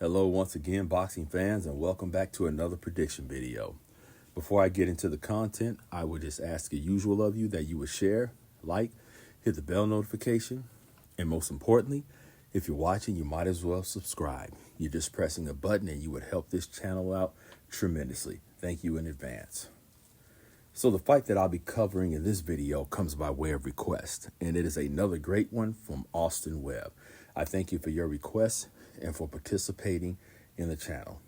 Hello once again, boxing fans, and welcome back to another prediction video. Before I get into the content, I would just ask the usual of you that you would share, like, hit the bell notification, and most importantly, if you're watching, you might as well subscribe. You're just pressing a button and you would help this channel out tremendously. Thank you in advance. So the fight that I'll be covering in this video comes by way of request, and it is another great one from Austin Webb. I thank you for your request and for participating in the channel.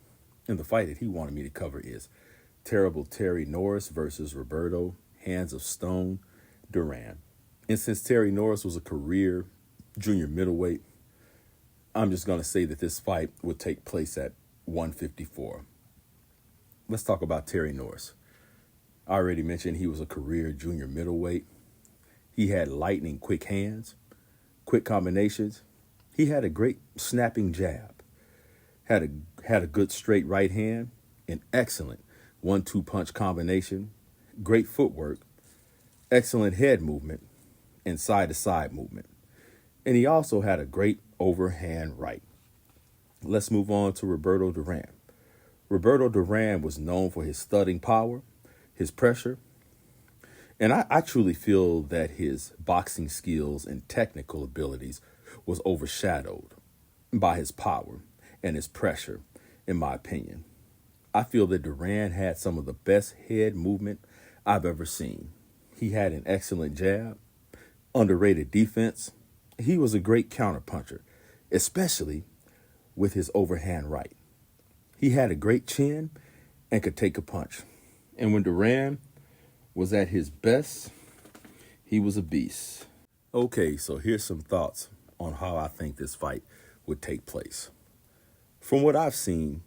And the fight that he wanted me to cover is terrible Terry Norris versus Roberto Hands of Stone Duran. And since Terry Norris was a career junior middleweight, I'm just going to say that this fight would take place at 154. Let's talk about Terry Norris. I already mentioned he was a career junior middleweight. He had lightning quick hands, quick combinations. He had a great snapping jab, had a good straight right hand, an excellent 1-2 punch combination, great footwork, excellent head movement, and side-to-side movement. And he also had a great overhand right. Let's move on to Roberto Duran. Roberto Duran was known for his thudding power, his pressure, and I truly feel that his boxing skills and technical abilities was overshadowed by his power and his pressure, in my opinion. I feel that Duran had some of the best head movement I've ever seen. He had an excellent jab, underrated defense. He was a great counterpuncher, especially with his overhand right. He had a great chin and could take a punch. And when Duran was at his best, he was a beast. Okay, so here's some thoughts on how I think this fight would take place. From what I've seen,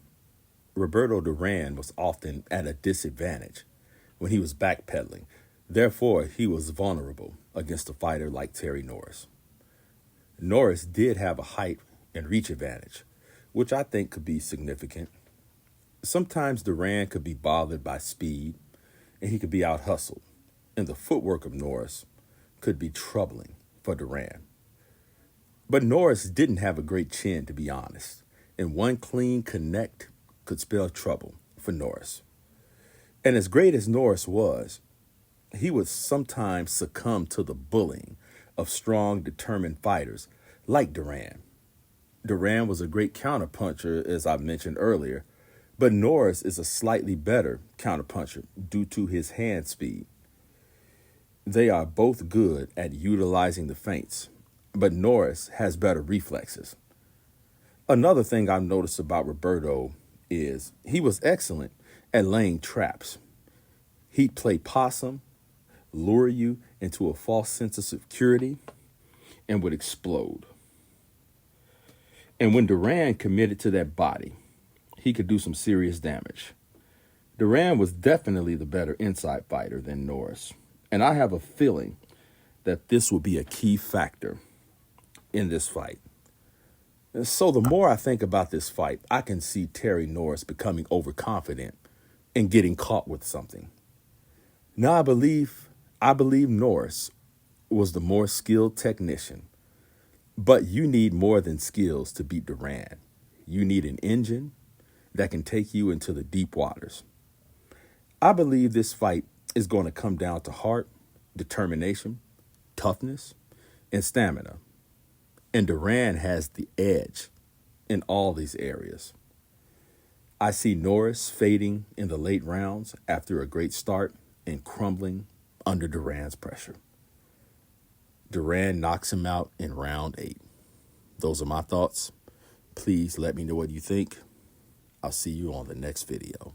Roberto Duran was often at a disadvantage when he was backpedaling. Therefore, he was vulnerable against a fighter like Terry Norris. Norris did have a height and reach advantage, which I think could be significant. Sometimes Duran could be bothered by speed, and he could be out-hustled, and the footwork of Norris could be troubling for Duran. But Norris didn't have a great chin, to be honest, and one clean connect could spell trouble for Norris. And as great as Norris was, he would sometimes succumb to the bullying of strong, determined fighters like Duran. Duran was a great counterpuncher, as I mentioned earlier, but Norris is a slightly better counterpuncher due to his hand speed. They are both good at utilizing the feints, but Norris has better reflexes. Another thing I've noticed about Roberto is he was excellent at laying traps. He'd play possum, lure you into a false sense of security, and would explode. And when Duran committed to that body, he could do some serious damage. Duran was definitely the better inside fighter than Norris, and I have a feeling that this will be a key factor in this fight. And so the more I think about this fight, I can see Terry Norris becoming overconfident and getting caught with something. Now I believe Norris was the more skilled technician, but you need more than skills to beat Duran. You need an engine that can take you into the deep waters. I believe this fight is going to come down to heart, determination, toughness, and stamina. And Duran has the edge in all these areas. I see Norris fading in the late rounds after a great start and crumbling under Duran's pressure. Duran knocks him out in round 8. Those are my thoughts. Please let me know what you think. I'll see you on the next video.